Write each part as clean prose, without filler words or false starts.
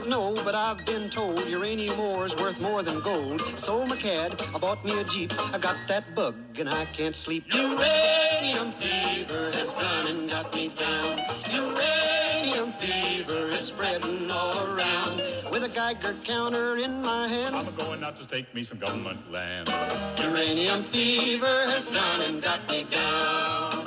don't know, but I've been told uranium ore's worth more than gold. Sold my cad, I bought me a Jeep. I got that bug and I can't sleep. Uranium fever has gone and got me down. Uranium fever is spreading all around. With a Geiger counter in my hand, I'm going out to stake me some government land. Uranium fever has gone and got me down.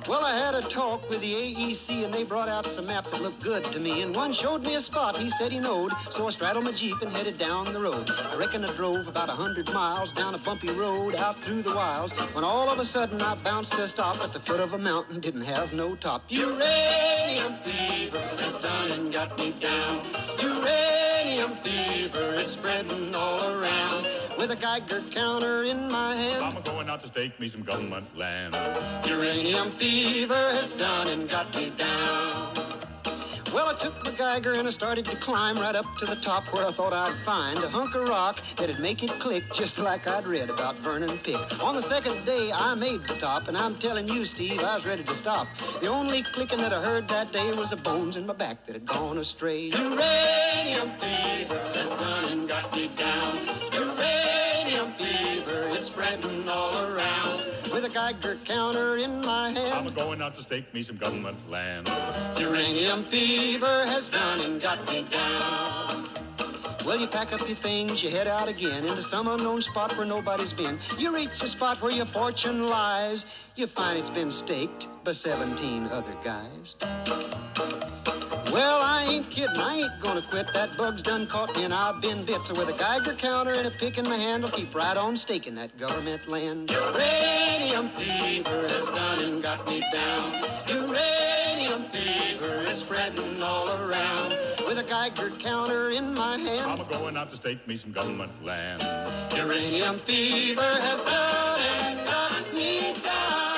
Well, I had a talk with the AEC, and they brought out some maps that looked good to me. And one showed me a spot he said he knowed, so I straddled my Jeep and headed down the road. I reckon I drove about 100 miles down a bumpy road out through the wilds, when all of a sudden I bounced to a stop at the foot of a mountain, didn't have no top. Uranium fever has done and got me down. Uranium fever, it's spreading all around. With a Geiger counter in my hand, I'm going out to stake me some government land. Uranium fever has done and got me down. Well, I took my Geiger and I started to climb right up to the top, where I thought I'd find a hunk of rock that'd make it click just like I'd read about Vernon Pick. On the second day, I made the top, and I'm telling you, Steve, I was ready to stop. The only clicking that I heard that day was the bones in my back that had gone astray. Uranium fever has done and got me down. Uranium fever, it's spreading all around. With a Geiger counter in my hand, I'm going out to stake me some government land. Uranium fever has done and got me down. Well, you pack up your things, you head out again into some unknown spot where nobody's been. You reach the spot where your fortune lies. You find it's been staked by 17 other guys. Well, I ain't kidding, I ain't gonna quit. That bug's done caught me and I've been bit. So with a Geiger counter and a pick in my hand, I'll keep right on staking that government land. Uranium fever has done and got me down. Uranium fever is spreading all around. With a Geiger counter in my hand, I'm going out to stake me some government land. uranium fever has done and got me down.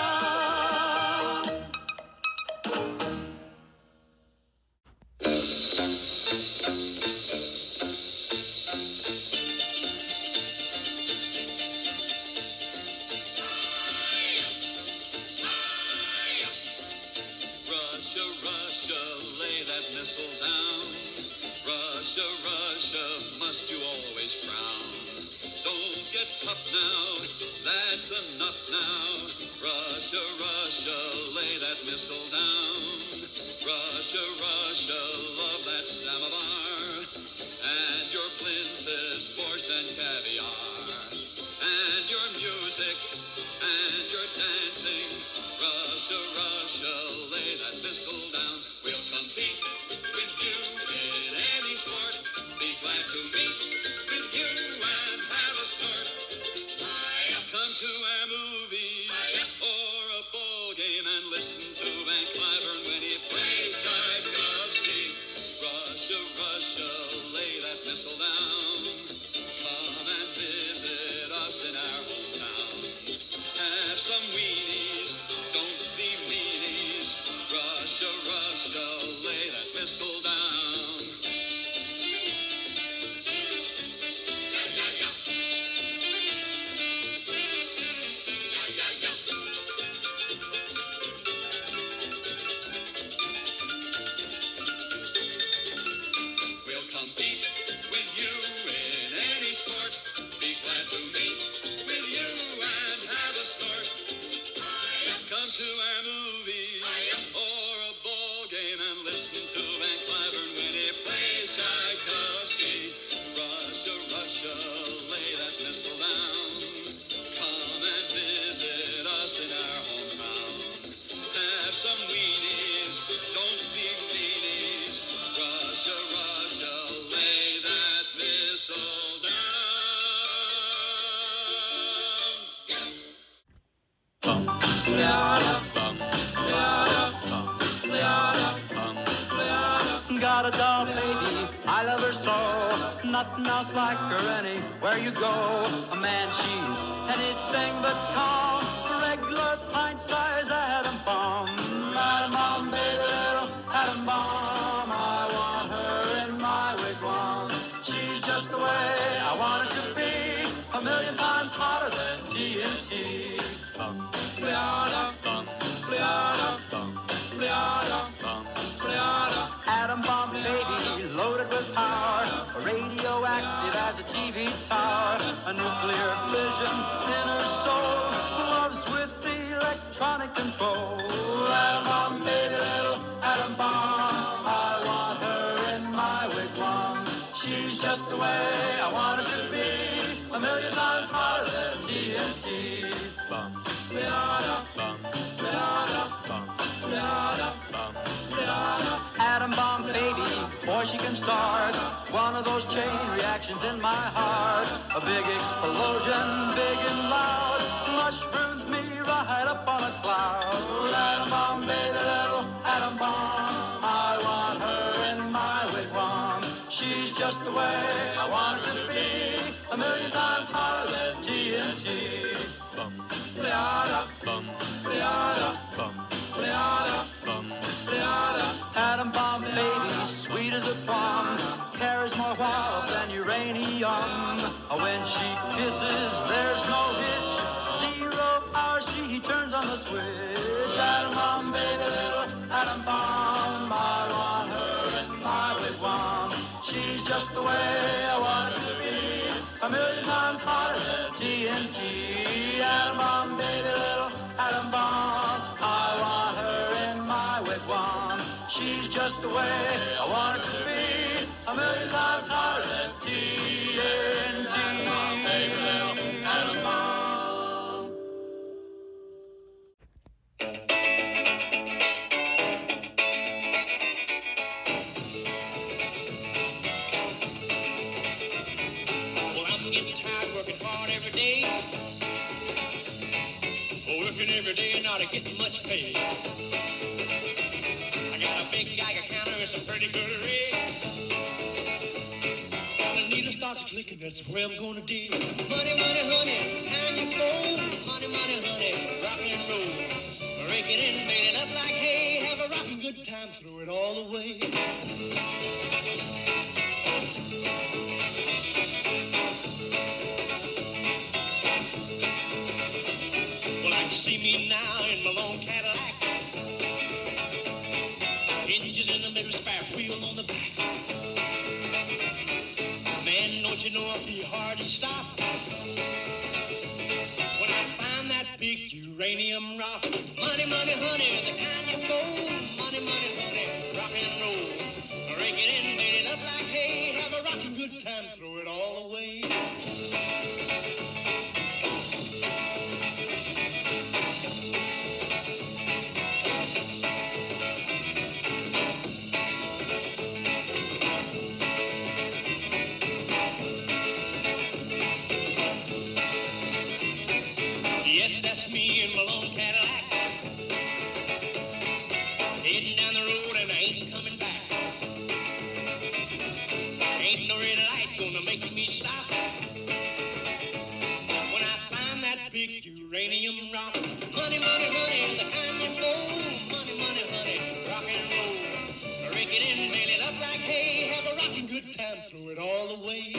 Tough now, that's enough now. Russia, Russia, lay that missile down. Russia, Russia, love that samovar, and your blintzes, borscht and caviar, and your music, and your dancing. Russia, Russia, lay that missile down. We'll compete with you in any sport. Be glad to meet with you and have a snort. Come to our movies or a ball game and listen to Van Cliburn when he plays Tchaikovsky. Russia, Russia, lay that missile down. Come and visit us in our hometown. Have some weenies, don't be meanies. Russia, Russia, lay that missile down. Got a doll lady, I love her so. Nothing else like her anywhere you go. A man, she's anything but calm. A regular pint-sized atom bomb. Atom bomb, baby, little atom bomb. I want her in my wigwam. She's just the way I want her to be. A million times hotter than TNT. Atom bomb baby, loaded with go. Atom bomb, baby, little atom bomb. I want her in my wigwam. She's just the way I want her to be. A million times hotter than TNT. Bum, leada, bum, leada, bum, leada, bum, leada. Atom bomb, baby, boy, she can start one of those chain reactions in my heart. A big explosion, big and loud, mushrooms me right up on a cloud. Atom bomb, baby, little atom bomb. I want her in my wigwam. She's just the way I want her to be. A million times hotter than TNT. Bum, leada, bum, leada, bum, leada, bum, leada. Atom bomb, baby, sweet as a plum, carries more wild than uranium. When she kisses, there's no hitch. 0 hours, she turns on the switch. Atom bomb, baby, little atom bomb. I want her in my wigwam. She's just the way I want her to be. A million times hotter than TNT. Atom bomb, baby, little atom bomb. I want her in my wigwam. She's just the way I want her to be. A million times hotter than TNT. Baby, little atom bomb. Well, I'm getting tired working hard every day. Working every day and not getting much pay. I got a big Geiger counter, it's a pretty good array. When the needle starts clicking, that's where I'm gonna deal. Money, money, honey, can you fold? Money, money, honey, rock and roll. Rake it in, made it up like hay. Have a rockin' good time, throw it all away. Well, I can see me now in my long Cadillac. Hinges in the middle, spare wheel on the back. Man, don't you know I'll be hard to stop when I find that big uranium rock. Money, money, honey, the kind you fold. Money, money, honey, rock and roll. Rake it in, made it up like hay. Have a rockin' good time, throw it all away. Yes, that's me in my long Cadillac. Heading down the road and I ain't coming back. Ain't no red light gonna make me stop when I find that big uranium rock. Money, money, honey, the kind you fold. Money, money, honey, rock and roll. Rake it in, nail it up like hay. Have a rockin' good time, throw it all away.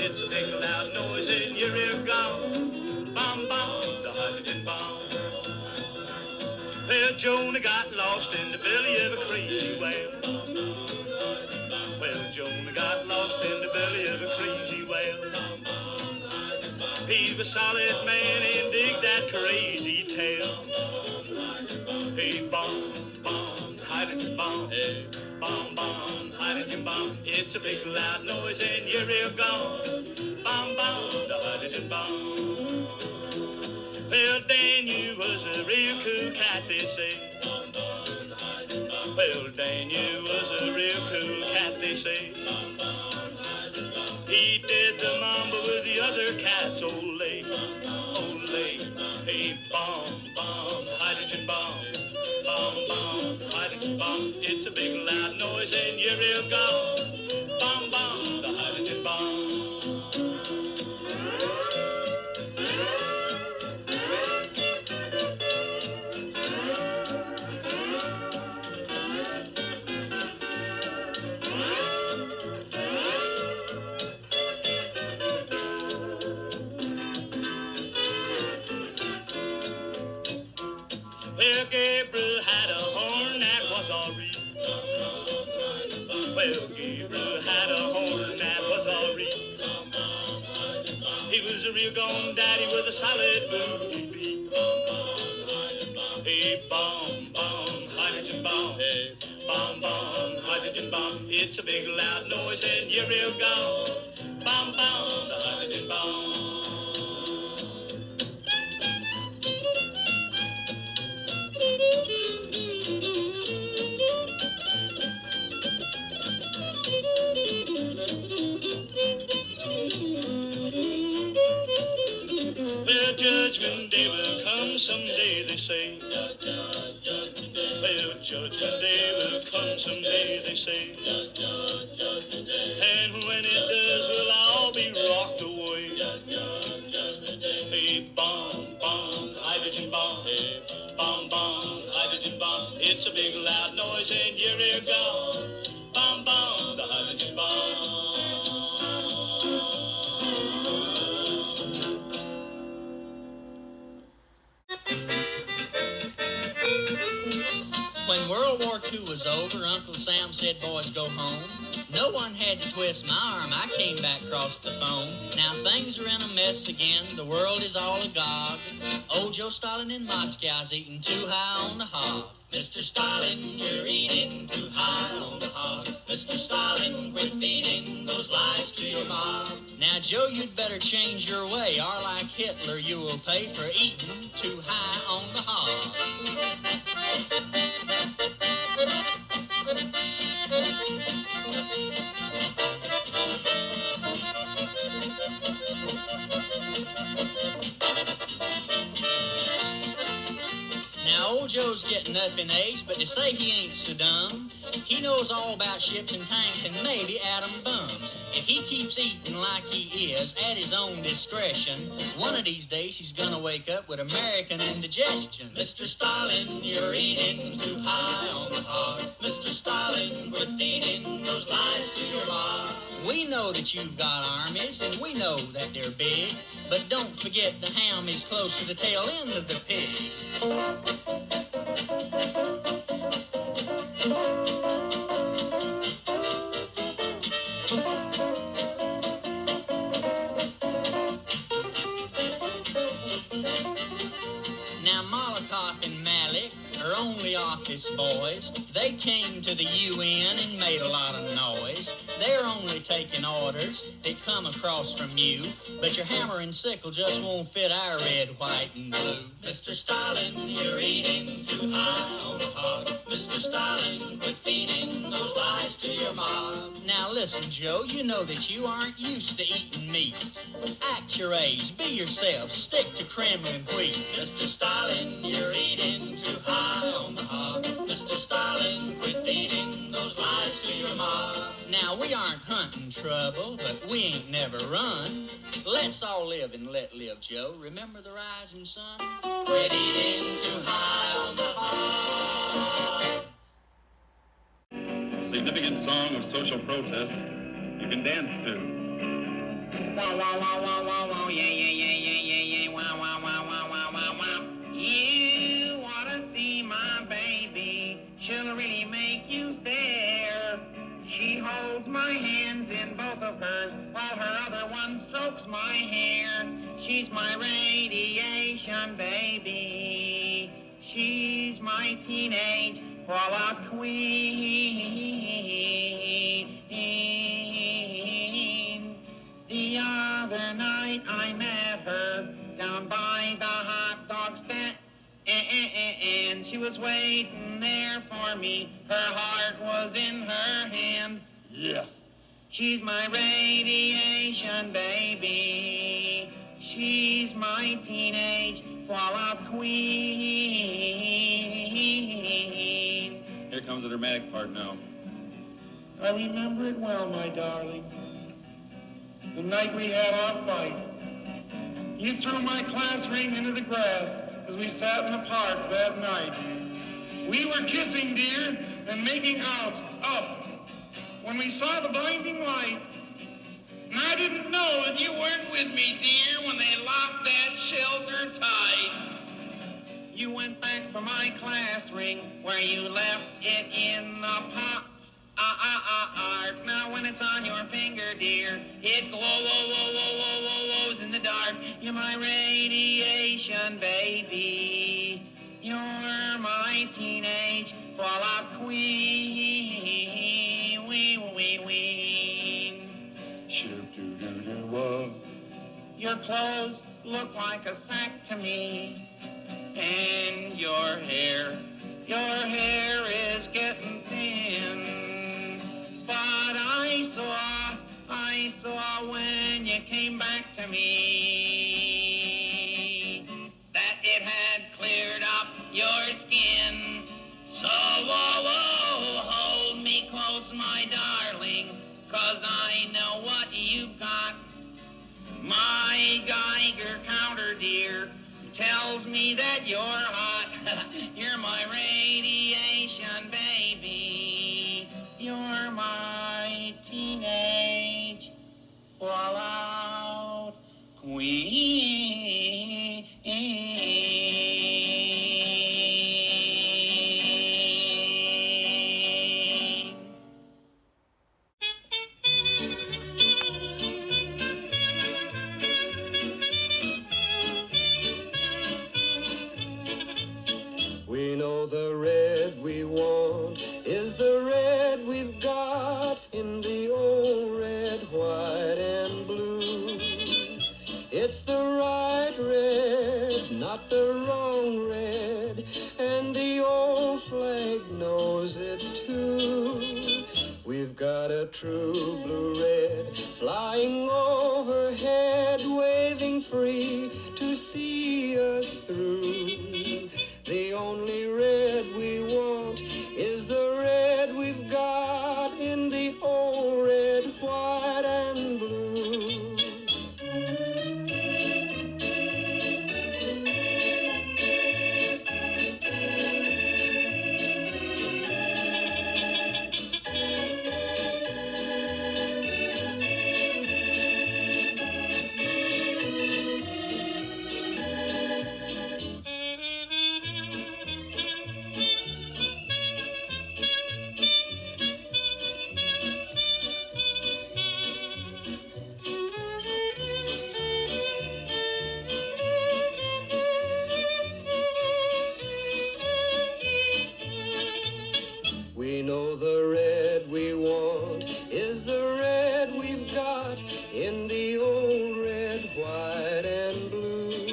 It's a big loud noise in your ear gone. Bomb, bomb, the hydrogen bomb. Well, Jonah got lost in the belly of a crazy whale. Well, Jonah got lost in the belly of a crazy whale. He was a solid man and dig that crazy tale. Hey, bomb, bomb, hydrogen bomb. Hey, bomb, bomb, hydrogen bomb. It's a big loud noise and your ear gone. Bomb, bomb, the hydrogen bomb. Well, Dan, you was a real cool cat, they say. Well, Dan, you was a real cool cat, they say. He did the mambo with the other cats, ole, ole. Hey, bomb, bomb, hydrogen bomb. Bomb, bomb, hydrogen bomb. It's a big loud noise and you're real gone. Bomb, bomb, the hydrogen bomb. Well, Gabriel had a horn that was all reed. Well, Gabriel had a horn that was all reed. He was a real gone daddy with a solid boogie beat. Hey, bomb, bomb, hydrogen bomb. Hey, bomb, bomb, hydrogen bomb. It's a big loud noise and you're real gone. Bomb, bomb, the hydrogen bomb. Well, Judgment Day will come someday, they say. Well, Judgment Day will come someday, they say. And when it does, we'll all be rocked away. Hey, bomb, bomb, hydrogen bomb. Hey, bomb, bomb, hydrogen bomb. It's a big loud noise and you're here gone. Bomb, bomb, the hydrogen bomb. When World War II was over, Uncle Sam said, boys, go home. No one had to twist my arm. I came back across the phone. Now things are in a mess again. The world is all agog. Old Joe Stalin in Moscow's eating too high on the hog. Mr. Stalin, you're eating too high on the hog. Mr. Stalin, quit feeding those lies to your mob. Now, Joe, you'd better change your way, or like Hitler, you will pay for eating too high on the hog. Now, old Joe's getting up in age, but they say he ain't so dumb. He knows all about ships and tanks and maybe atom bombs. If he keeps eating like he is, at his own discretion, one of these days he's gonna wake up with American indigestion. Mr. Stalin, you're eating too high on the hog. Mr. Stalin, quit feeding those lies to your mob. We know that you've got armies, and we know that they're big, but don't forget the ham is close to the tail end of the pig. Now, Molotov and Malik are only office boys. They came to the UN and made a lot of noise. They're only taking orders that come across from you, but your hammer and sickle just won't fit our red, white, and blue. Mr. Stalin, you're eating too high on the hog. Mr. Stalin, quit feeding those lies to your mob. Now listen, Joe, you know that you aren't used to eating meat. Act your age, be yourself, stick to Kremlin wheat. Mr. Stalin, you're eating too high on the hog. Mr. Stalin, quit feeding those lies to your mob. Now, we aren't hunting trouble, but we ain't never run. Let's all live and let live, Joe. Remember the rising sun? Quit eating too high on the hog. Significant song of social protest you can dance to. Wow, wow, wow, wow, wow, wow, yeah, yeah, yeah, yeah, yeah, yeah, wow, wow, wow, wow, wow, wow, wow. You wanna see my baby, she'll really make you stare. She holds my hands in both of hers, while her other one strokes my hair. She's my radiation baby, she's my teenage fallout queen. The other night I met her down by the hot dog stand, and she was waiting there for me. Her heart was in her hand. Yeah. She's my radiation baby. She's my teenage fallout queen. Here comes the dramatic part now. I remember it well, my darling. The night we had our fight. You threw my class ring into the grass as we sat in the park that night. We were kissing, dear, and making out, up, when we saw the blinding light. And I didn't know that you weren't with me, dear, when they locked that shelter tight. You went back for my class ring where you left it in the pot. Now when it's on your finger, dear, it glows in the dark. You're my radiation, baby. You're my teenage fallout queen. Your clothes look like a sack to me. And your hair is getting thin. But I saw when you came back to me that it had cleared up your skin. So, hold me close, my darling, 'cause I know what you've got. My Geiger counter, dear, tells me that you're hot. You're my radiation, baby. You're my teenage fallout queen. We know the red we want is the red we've got in the old red, white, and blue. It's the right red, not the wrong red, and the old flag knows it too. We've got a true blue red flying overhead, waving free to see us through. The only red we want is the red we've got in the old red, white, and blue. We know the red we want is the red we've got in the old red, white, and blue.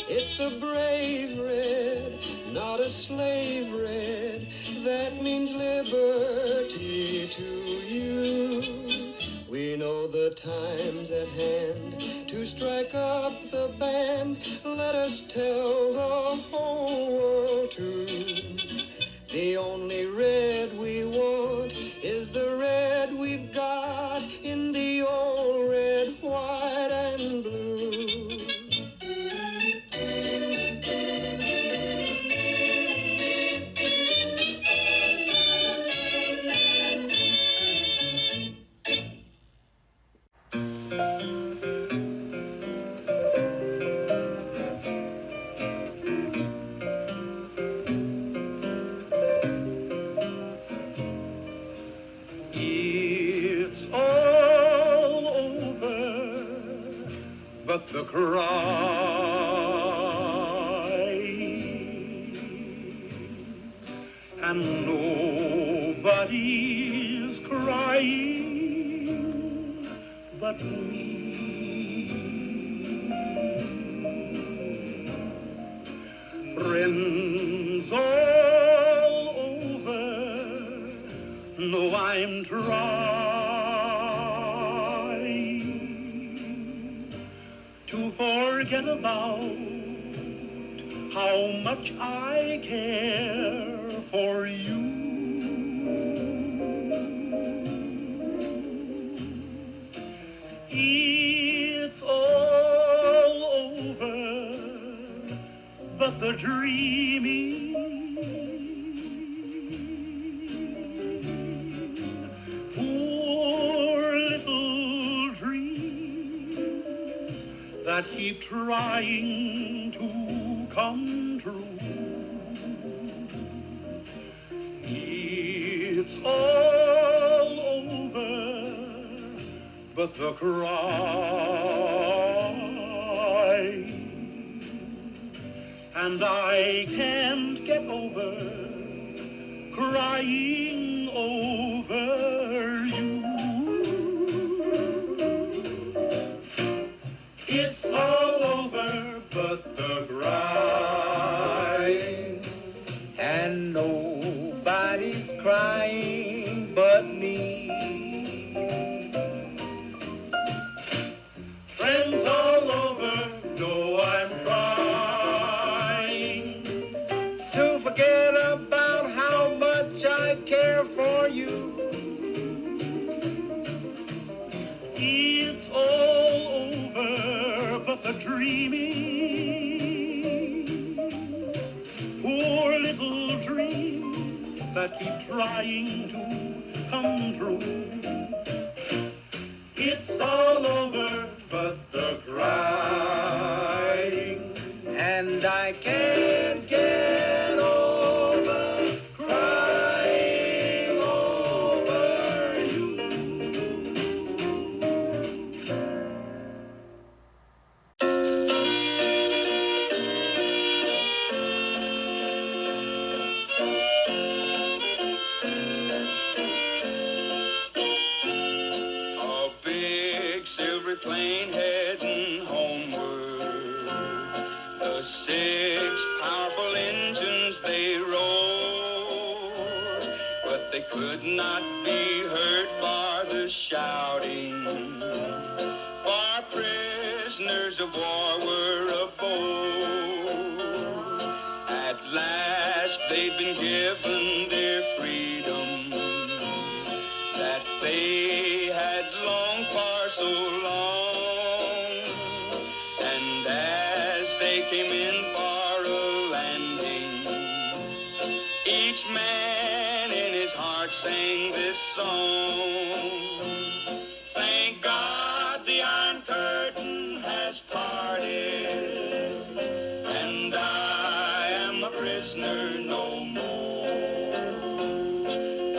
It's a brave red, not a slave red, that means liberty to you. We know the time's at hand to strike up the band. Let us tell the whole world too. The only red we want is the red we've got in the old red, white, and blue. But the cry, and nobody's crying but me. Friends all over know I'm trying to forget about how much I care for you. It's all over, but the dreaming, poor little dreams that keep trying to come true. It's all over, but the crying, and I can't get over crying over you. It's all over, but the crying, and nobody's crying but me. Friends all over know I'm trying to forget about how much I care for you. It's all over, but the dreaming, poor little dreams that keep trying to come true. It's all over, but the crying, and I can't get over crying over you. A big silver plane heading homeward. The 6 powerful engines they roared, but they could not be heard for the shouting. For prisoners of war were aboard. At last they'd been given their freedom that they had longed for so long. And as they came in for a landing, each man in his heart sang this song. Thank God the Iron Curtain has parted, and I am a prisoner no more.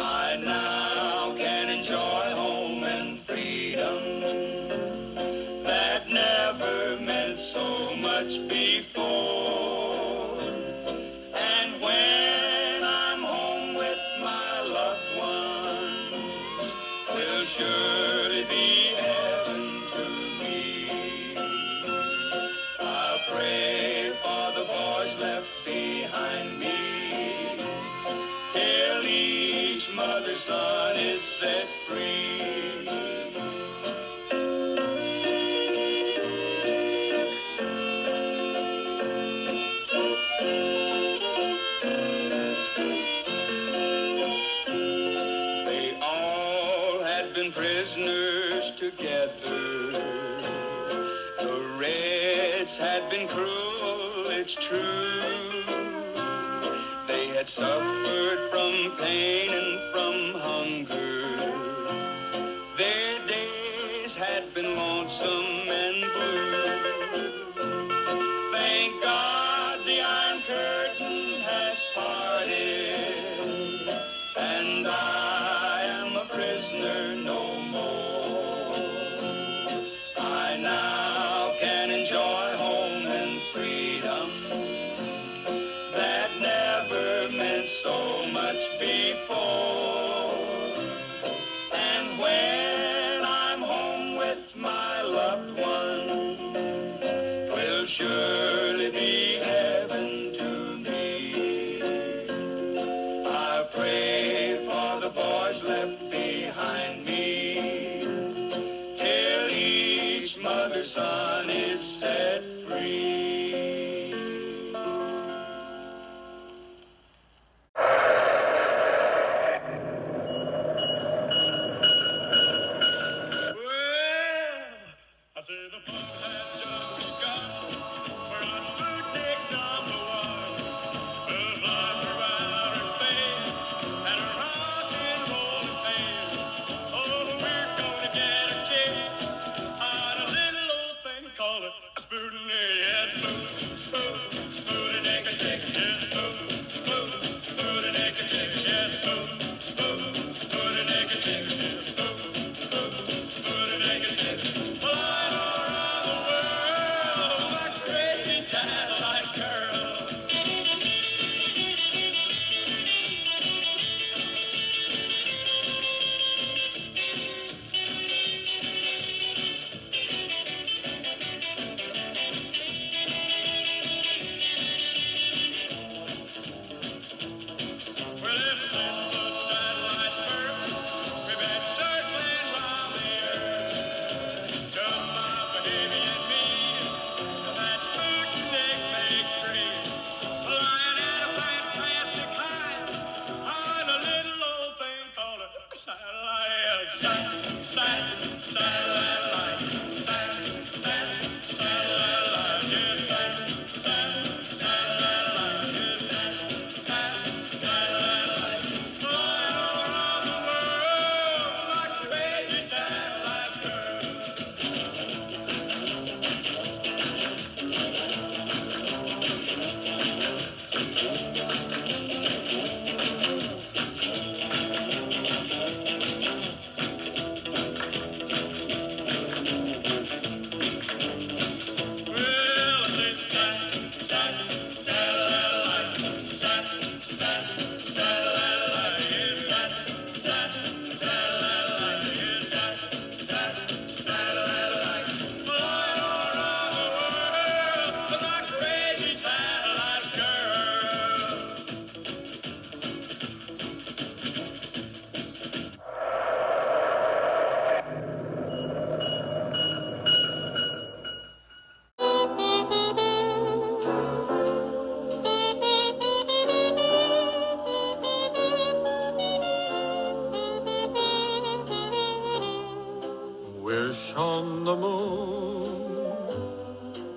I now can enjoy home and freedom that never meant so much before. And when I'm home with my loved ones, will surely be heaven to me. I'll pray for the boys left behind me, till each mother's son is set free. They all had been prisoners together. The Reds had been cruel, it's true. They had suffered from pain and from hunger. Their days had been lonesome and blue. Thank God the Iron Curtain has parted, and I am a prisoner no more. I now can enjoy home and freedom that never meant so much before. And when I'm home with my loved one, 'twill surely be heaven to me. I pray for the boys left behind me, till each mother's son is set free. I say the fun has just begun. We're on Sputnik #1. The lives are outer space and a rock and roll pain. Oh, we're gonna get a kick on a little old thing called a Sputnik. Yeah, Sputnik, Sputnik, Sputnik.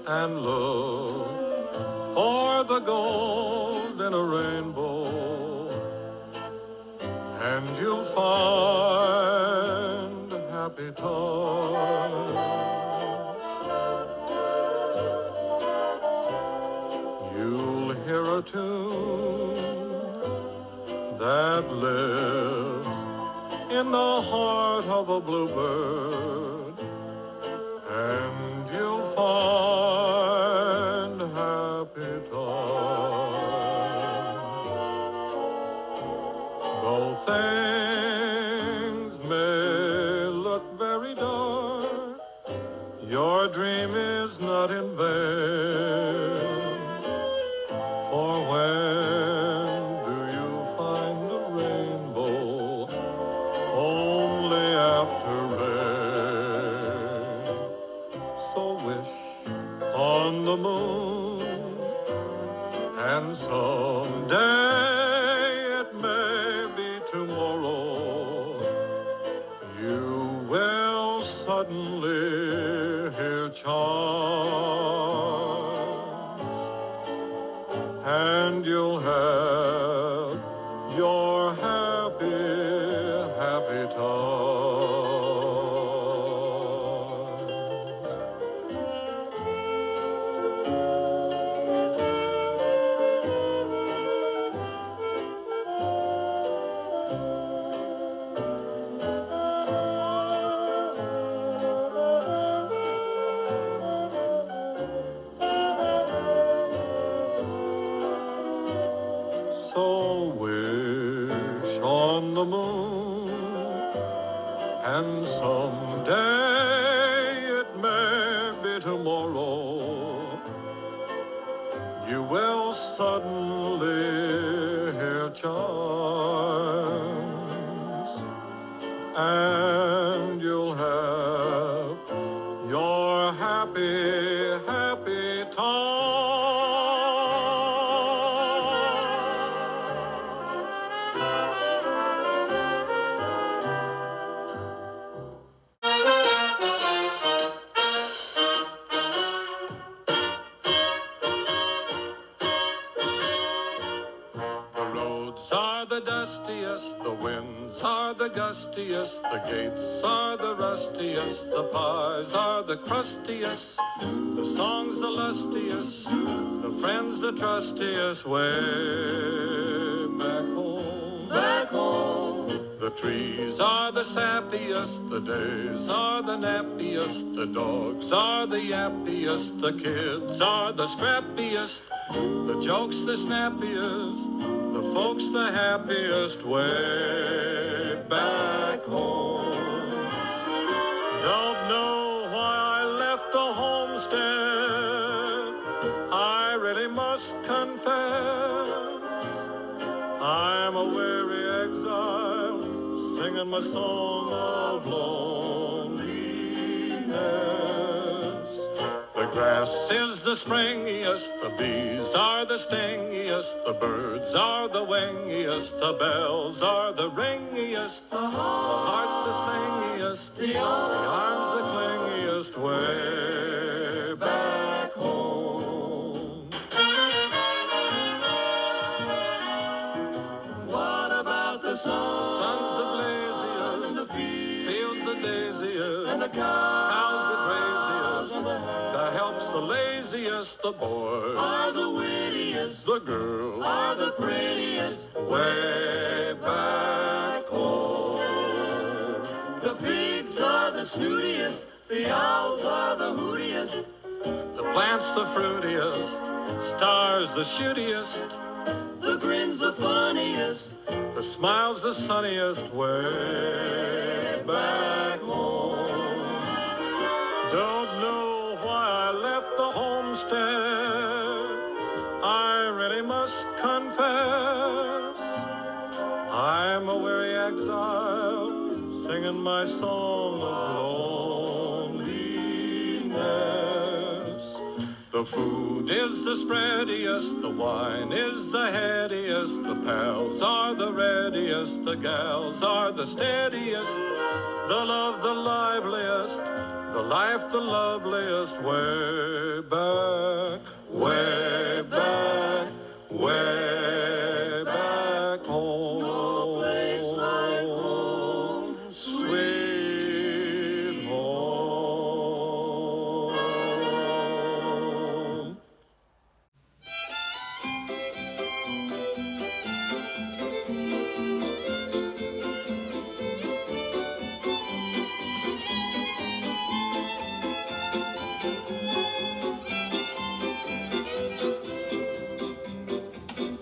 and look for the gold in a rainbow, and you'll find happy times. You'll hear a tune that lives in the heart of a bluebird, and you'll find happy times. Though things may look very dark, your dream is not in vain. For when do you find a rainbow? Only after rain. So wish on the moon, and someday, it may be tomorrow, you will suddenly hear chimes, and you'll have your happy, happy time. So wish on the moon, and someday, it may be tomorrow, you will suddenly hear chimes, and you'll have your happy, happy time. The roads are the dustiest, the winds are the gustiest, the gates are the rustiest, the pies are the crustiest, the songs the lustiest, the friends the trustiest, way back home. Back home. The trees are the sappiest, the days are the nappiest, the dogs are the yappiest, the kids are the scrappiest, the jokes the snappiest, the folks the happiest, way back home. Don't know why I left the homestead, I really must confess. I'm a weary exile, singing my song of loneliness. The grass is the springiest, the bees are the stingiest, the birds are the wingiest, the bells are the ringiest, the heart's the singiest, the arms the clingiest, way back home. What about the sun? The sun's the blaziest, and the fields the daisiest, and the cows the craziest, and the help's the laziest, the boys are the wittiest, the girls are the prettiest, way back home. The pigs are the snootiest, the owls are the hootiest, the plants the fruitiest, stars the shootiest, the grin's the funniest, the smile's the sunniest, way back home. Don't know why I left the homestead, I really must confess. I'm a weary exile, singing my song of loneliness. The food is the spreadiest, the wine is the headiest, the pals are the readiest, the gals are the steadiest, the love the liveliest, the life the loveliest way back, way back, way back home. No place like home, sweet home.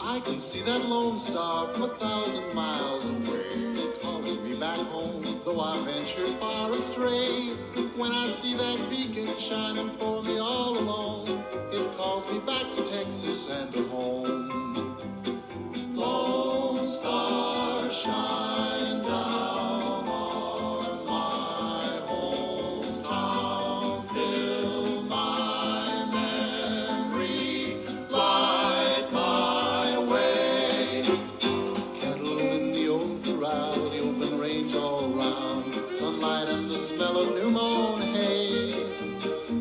I can see that lone star from 1,000 miles away, calling me back home, though I ventured far astray. When I see that beacon shining for me all alone, it calls me back to Texas and to home. Lone star, shine down on my hometown, fill my memory, light my way. Cattle in the old corral, the open range all round, sunlight and the smell of new mown hay.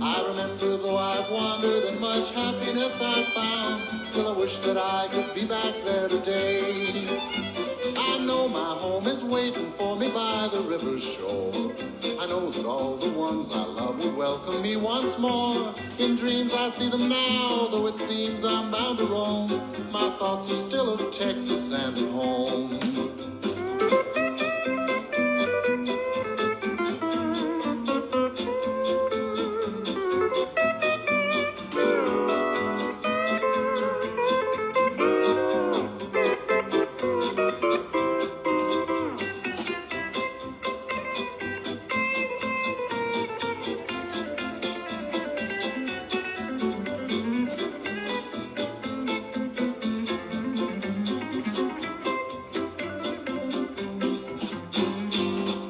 I remember though I've wandered and much happiness I've found, still I wish that I could be back there today. I know my home is waiting for me by the river's shore. I know that all the ones I love will welcome me once more. In dreams I see them now, though it seems I'm bound to roam. My thoughts are still of Texas and at home.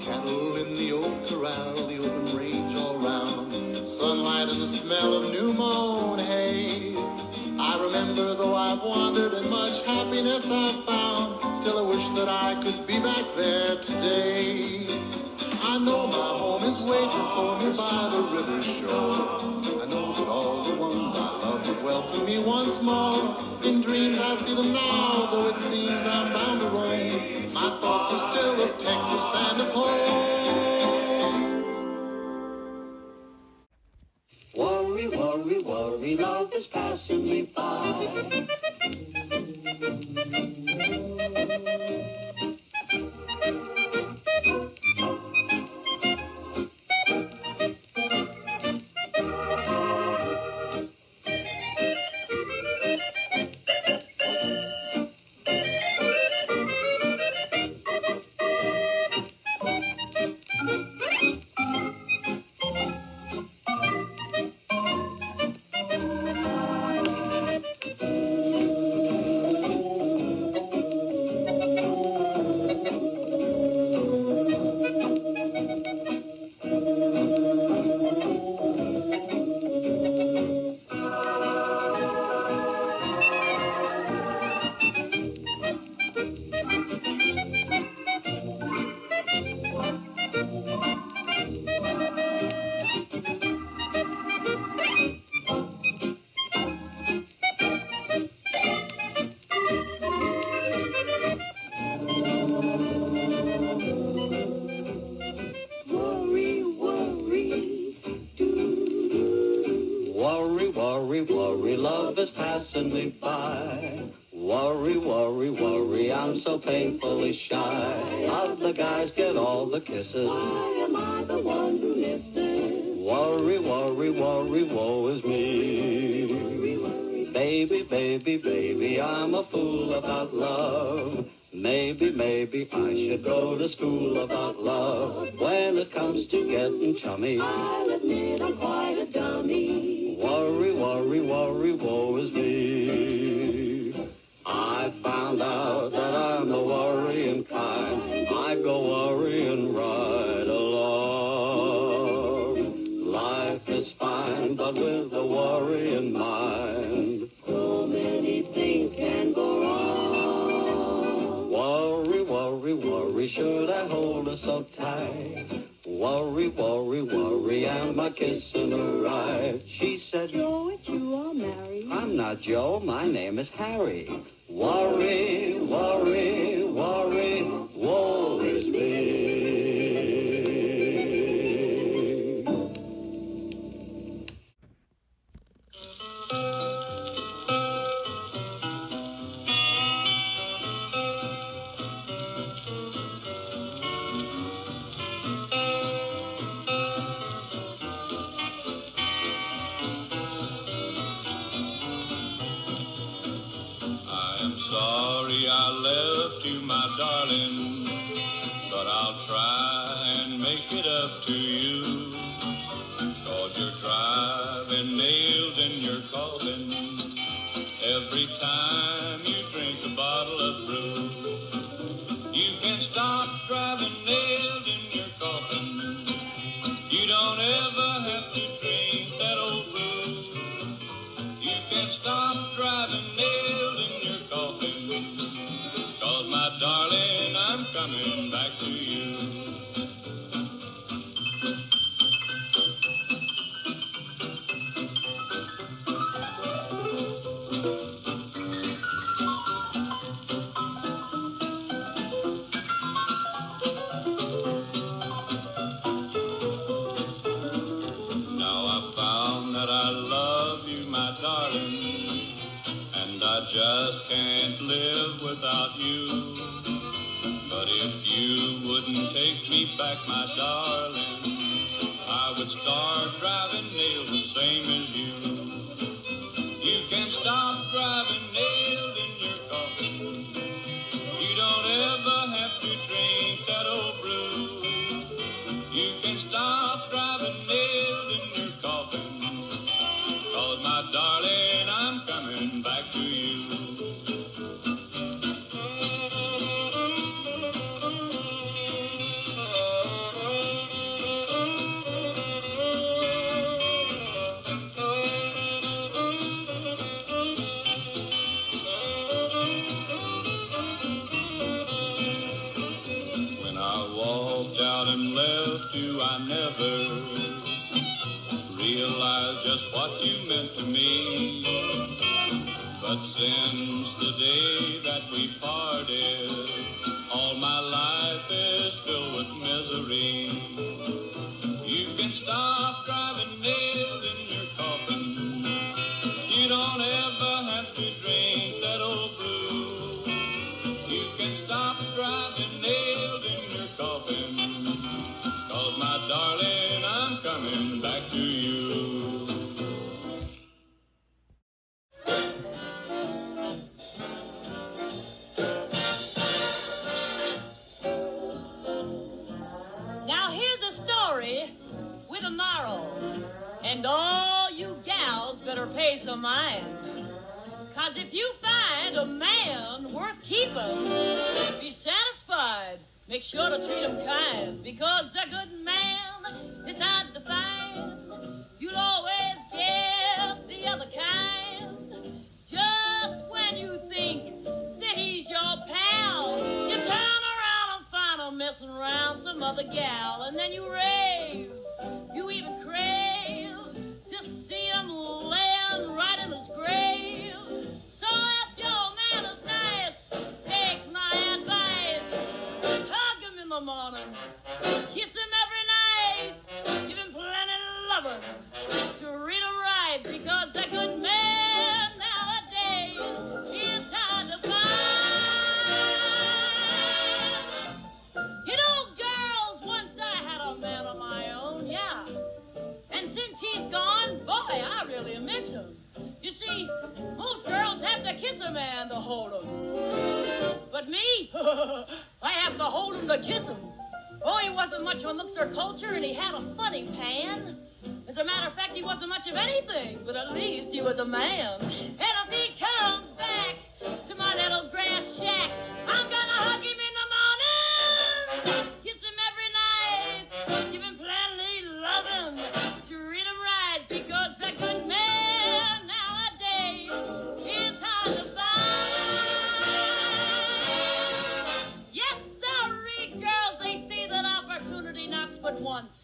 Cattle in the old corral, the open range all round, sunlight and the smell of new mown hay. I remember though I've wandered and much happiness I've found, still I wish that I could be back there today. I know my home is waiting for me by the river's shore. I know that all the ones I love would welcome me once more. In dreams I see them now, though it seems I'm bound to roam. My thoughts are still of Texas and of home. Worry, worry, worry, love is passing me by. Worry, worry, love is passing me by. Worry, worry, worry, I'm so painfully shy. Other guys get all the kisses. Why am I the one who misses? Worry, worry, worry, woe is me. Worry, worry. Baby, baby, baby, I'm a fool about love. Maybe, maybe I should go to school about love. When it comes to getting chummy, I'll admit I'm quite a dummy. Worry, worry, worry, woe is me. I found out that I'm the worrying kind. I go worrying right along. Life is fine, but with a worrying mind, so many things can go wrong. Worry, worry, worry, should I hold her so tight? Worry, worry, worry, and my kissing arrived. She said, Joe, you are married. I'm not Joe, my name is Harry. Worry, worry, worry, woe is me. Sorry I left you, my darling, but I'll try and make it up to you. 'Cause you're driving nails in your coffin every time you drink a bottle of brew. You can stop driving nails in your coffin. You don't ever have to drink that old brew. You can stop driving nails in your coffin. 'Cause my darling, I'm coming back to you. Now I found that I love you, my darling, and I just can't live without you. But if you wouldn't take me back, my darling, I would start driving nails the same as you. You can stop driving nails in your coffin. You don't ever have to drink that old brew. You can stop driving nails in your coffin. 'Cause my darling, I'm coming back to you. When I walked out and left you, I never realized just what you meant to me. But since the day that we parted, all my life is filled with misery. You can stop driving nails in your coffin. You don't ever have to drink that old brew. You can stop driving nails in your coffin. 'Cause my darling, I'm coming back to you. Now here's a story with a moral, and all you gals better pay some mind. 'Cause if you find a man worth keeping, be satisfied, make sure to treat him kind, because a good man is hard to find. You'll always get the other kind. Just when you think that he's your pal, you turn around and find him messing around some other gal, and then you rave, you even crave to see him laying right in his grave. So if your man is nice, take my advice, hug him in the morning, kiss him every night, give him plenty of loving, treat him right, because a good man nowadays is hard to find. You know, girls, once I had a man of my own, yeah. And since he's gone, boy, I really miss him. You see, most girls have to kiss a man to hold him. But me, I have to hold him to kiss him. Oh, he wasn't much on looks or culture, and he had a funny pan. As a matter of fact, he wasn't much of anything, but at least he was a man. And if he comes back to my little grass shack, I'm gonna hug him in the morning, kiss him every night, give him plenty loving, treat him right, because a good man nowadays is hard to find. Yes, sorry, girls, they say that opportunity knocks but once.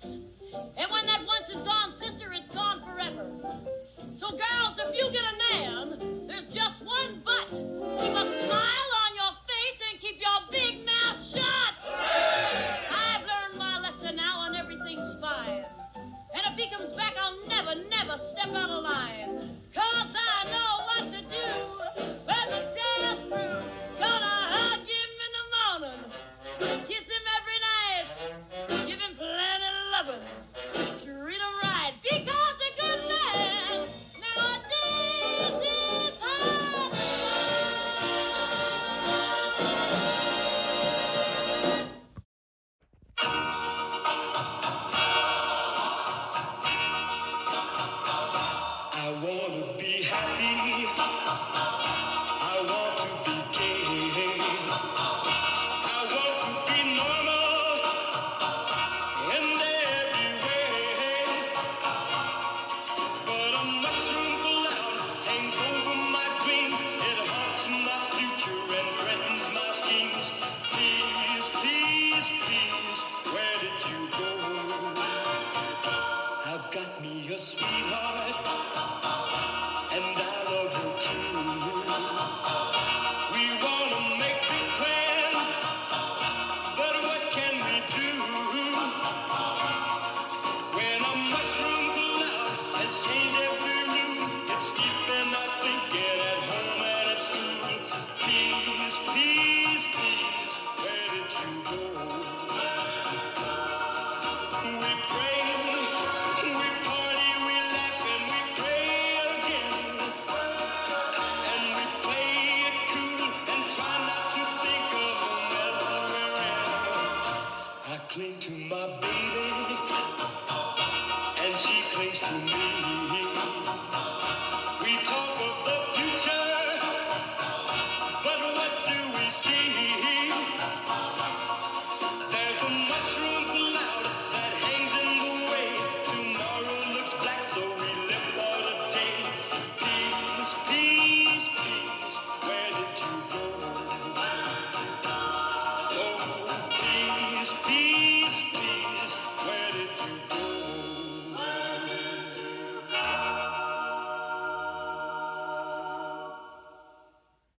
happy.